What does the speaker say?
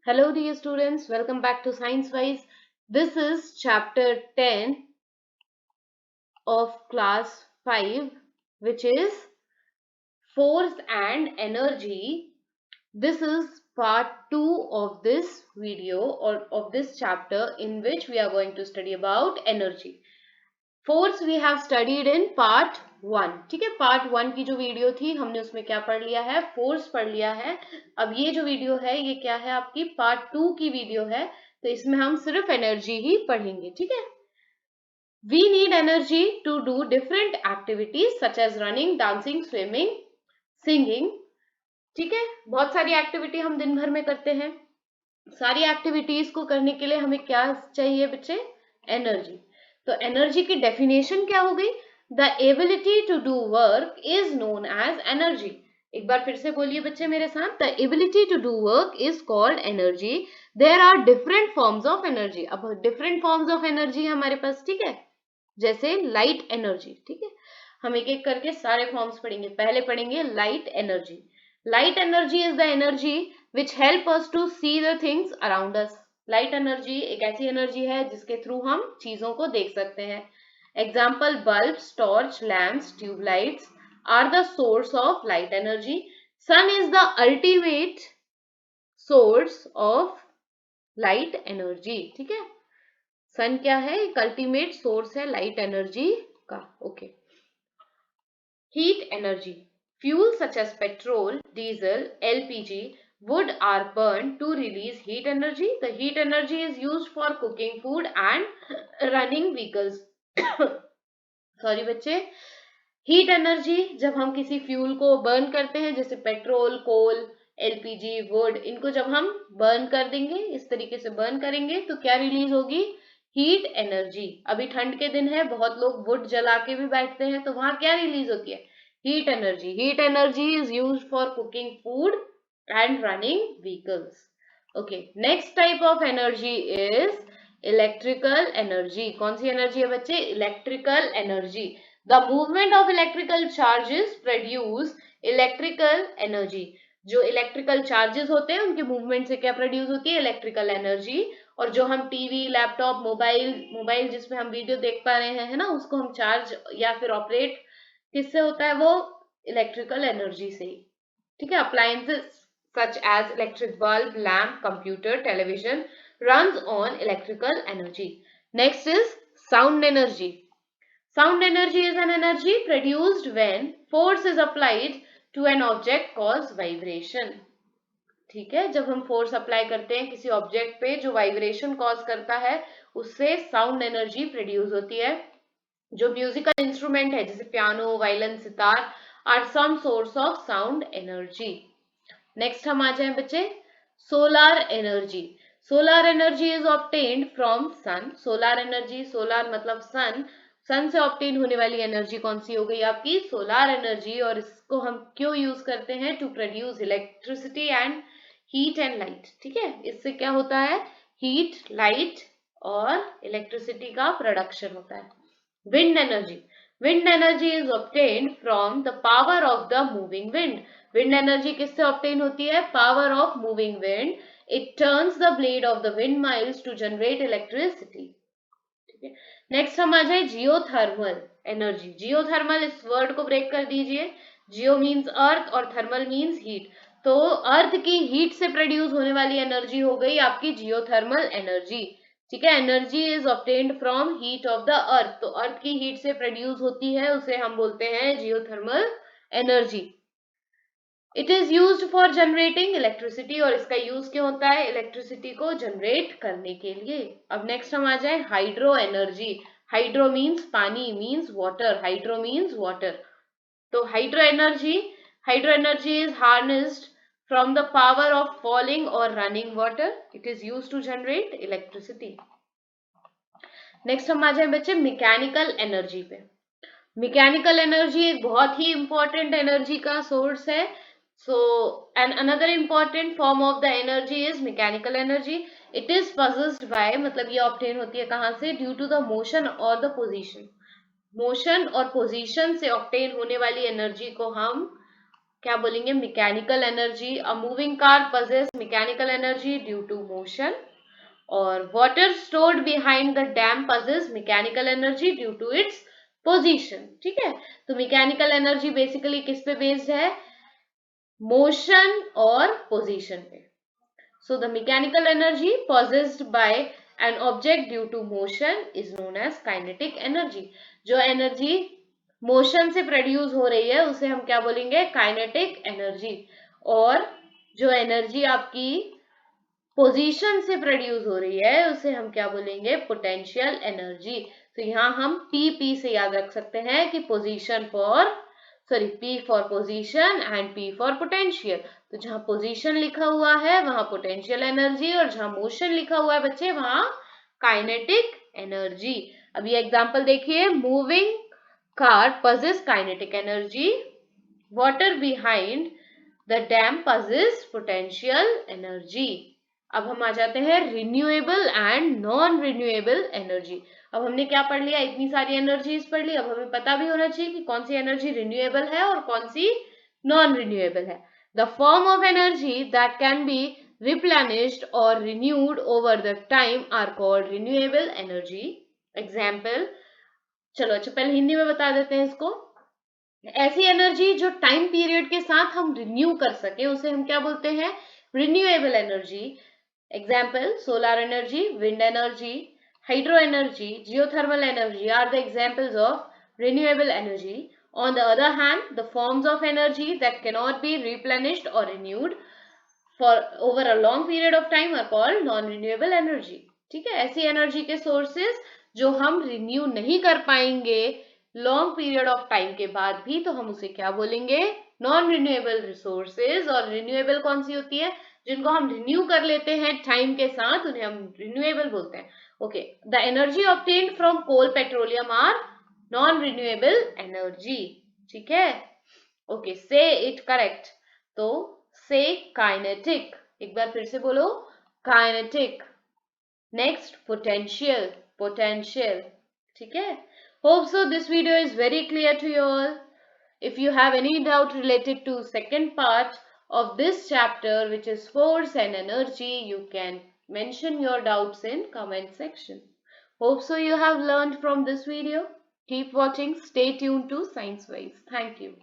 Hello, dear students. Welcome back to Science Wise. This is chapter 10 of class 5, which is Force and Energy. This is part 2 of this video or of this chapter, in which we are going to study about energy. Force we have studied in part 1. ठीक है, part 1 की जो video थी हमने उसमें क्या पढ़ लिया है, फोर्स पढ़ लिया है. अब ये जो वीडियो है ये क्या है, आपकी पार्ट 2 की वीडियो है, तो इसमें हम सिर्फ एनर्जी ही पढ़ेंगे. ठीक है, we need energy to do different activities such as running, dancing, swimming, singing. ठीक है, बहुत सारी एक्टिविटी हम दिन भर में करते हैं. सारी एक्टिविटीज को करने के लिए हमें क्या चाहिए बच्चे, एनर्जी. तो एनर्जी की डेफिनेशन क्या हो गई, the ability to do work is known as energy. एक बार फिर से बोलिए बच्चे मेरे साथ, the ability to do work is called energy. There are different forms of energy. अब डिफरेंट फॉर्म्स ऑफ एनर्जी हमारे पास. ठीक है, जैसे लाइट एनर्जी. ठीक है, हम एक एक करके सारे फॉर्म्स पढ़ेंगे. पहले पढ़ेंगे light energy. Light energy is the energy which help us to see the things around us. Light energy एक ऐसी एनर्जी है जिसके थ्रू हम चीजों को देख सकते हैं. Example, bulbs, torch, lamps, tubelights are the source of light energy. Sun is the ultimate source of light energy. ठीक है, सन क्या है, एक अल्टीमेट सोर्स है लाइट एनर्जी का. Okay, heat energy. Fuel such as petrol, diesel, LPG, wood are burned to release heat energy. The heat energy is used for cooking food and running vehicles. Sorry बच्चे, heat energy जब हम किसी fuel को burn करते हैं, जैसे petrol, coal, LPG, would, इनको जब हम बर्न कर देंगे, इस तरीके से बर्न करेंगे, तो क्या रिलीज होगी, हीट एनर्जी. अभी ठंड के दिन है, बहुत लोग वुड जला के भी बैठते हैं, तो वहां क्या रिलीज होती है, heat energy. Heat energy is used for cooking food and running vehicles. Okay, next type of energy is electrical energy. कौन सी एनर्जी है बच्चे, electrical energy. The movement of electrical charges produce electrical energy. जो electrical charges होते हैं उनके movement से क्या produce होती है, इलेक्ट्रिकल एनर्जी. और जो हम टीवी, लैपटॉप, मोबाइल जिसमें हम वीडियो देख पा रहे हैं ना, उसको हम चार्ज या फिर ऑपरेट किससे होता है, वो इलेक्ट्रिकल एनर्जी से. ठीक है, appliances such as electric bulb, lamp, computer, television runs on electrical energy. Next is sound energy. Sound energy is an energy produced when force is applied to an object cause vibration. ठीक है, जब हम force apply करते हैं किसी object पे जो vibration cause करता है, उससे साउंड एनर्जी प्रोड्यूस होती है. जो म्यूजिकल इंस्ट्रूमेंट है जैसे piano, violin, sitar are some source of sound energy. Next हम आ जाए बच्चे, solar energy. Solar energy is obtained from sun. Solar energy, solar मतलब सन, सन से ऑब्टेन होने वाली एनर्जी कौन सी हो गई आपकी, सोलार एनर्जी. और इसको हम क्यों यूज करते हैं, to produce electricity and heat and light. ठीक है, इससे क्या होता है, हीट, लाइट और इलेक्ट्रिसिटी का प्रोडक्शन होता है. Wind energy. Wind energy is obtained from the power of the moving wind. Wind energy किससे ऑब्टेन होती है, power of moving wind. It turns the blade of the windmills to generate electricity. ठीक है, next हम आ जाए geothermal energy. Geothermal, इस word को ब्रेक कर दीजिए. जियो मीन्स अर्थ और थर्मल मीन्स हीट. तो अर्थ की हीट से प्रोड्यूस होने वाली एनर्जी हो गई आपकी जियोथर्मल एनर्जी. ठीक है, energy is obtained from heat of the earth. तो अर्थ की हीट से प्रोड्यूस होती है, उसे हम बोलते हैं geothermal energy. It is used for generating electricity. और इसका यूज क्यों होता है, इलेक्ट्रिसिटी को जनरेट करने के लिए. अब नेक्स्ट हम आ जाए हाइड्रो एनर्जी. हाइड्रो मीन्स पानी, means water. Hydro means water. तो hydro energy is harnessed from the power of falling or running water. It is used to generate electricity. Next हम आ जाए बच्चे मैकेनिकल एनर्जी पे. मैकेनिकल एनर्जी एक बहुत ही इंपॉर्टेंट एनर्जी का सोर्स है. So and another important form of the energy is mechanical energy. It is possessed by, मतलब ये ऑब्टेन होती है कहाँ से, ड्यू टू द मोशन और द पोजीशन. मोशन और पोजीशन से ऑब्टेन होने वाली एनर्जी को हम क्या बोलेंगे, mechanical energy. A moving car possess mechanical energy due to motion, और water stored behind the dam possess mechanical energy due to its position. ठीक है, तो मैकेनिकल एनर्जी बेसिकली किस पे बेस्ड है, मोशन और पोजीशन पे। So the mechanical energy possessed by an object due to motion is known as kinetic energy. जो energy motion से प्रोड्यूस हो रही है उसे हम क्या बोलेंगे, काइनेटिक एनर्जी। और जो एनर्जी आपकी पोजीशन से प्रोड्यूस हो रही है उसे हम क्या बोलेंगे, पोटेंशियल एनर्जी। तो यहाँ हम पी से याद रख सकते हैं कि position for, sorry, P for position and P for potential. तो जहां पोजीशन लिखा हुआ है वहां पोटेंशियल एनर्जी, और जहां मोशन लिखा हुआ है बच्चे वहां काइनेटिक एनर्जी। अब ये एग्जांपल देखिए, moving car possess kinetic energy, water behind the dam possess potential energy. अब हम आ जाते हैं renewable and non renewable energy. अब हमने क्या पढ़ लिया, इतनी सारी एनर्जीज पढ़ ली, अब हमें पता भी होना चाहिए कि कौन सी एनर्जी रिन्यूएबल है और कौन सी नॉन रिन्यूएबल है। The form of energy that can be replenished or renewed over the time are called renewable energy. Example, चलो अच्छा पहले हिंदी में बता देते हैं इसको। ऐसी एनर्जी जो टाइम पीरियड के साथ हम रिन्यू कर सके उसे हम क्या बोलते हैं, renewable energy. Example, solar energy, wind energy, hydro energy, geothermal energy are the examples of renewable energy. On the other hand, the forms of energy that cannot be replenished or renewed for over a long period of time are called non-renewable energy. ठीक है, ऐसी energy के sources जो हम renew नहीं कर पाएंगे long period of time के बाद भी, तो हम उसे क्या बोलेंगे, नॉन रिन्यूएबल रिसोर्सेज। और रिन्यूएबल कौन सी होती है, जिनको हम रिन्यू कर लेते हैं टाइम के साथ उन्हें हम रिन्यूएबल बोलते हैं। Okay, the energy obtained from coal petroleum are non renewable energy. ठीक है, ओके, से इट करेक्ट। तो से काइनेटिक, एक बार फिर से बोलो, काइनेटिक। Next potential, potential. ठीक है, hope so this video is very clear to you all. If you have any doubt related to second part of this chapter, which is force and energy, you can mention your doubts in comment section. Hope so you have learned from this video. Keep watching, stay tuned to Science Wise. Thank you.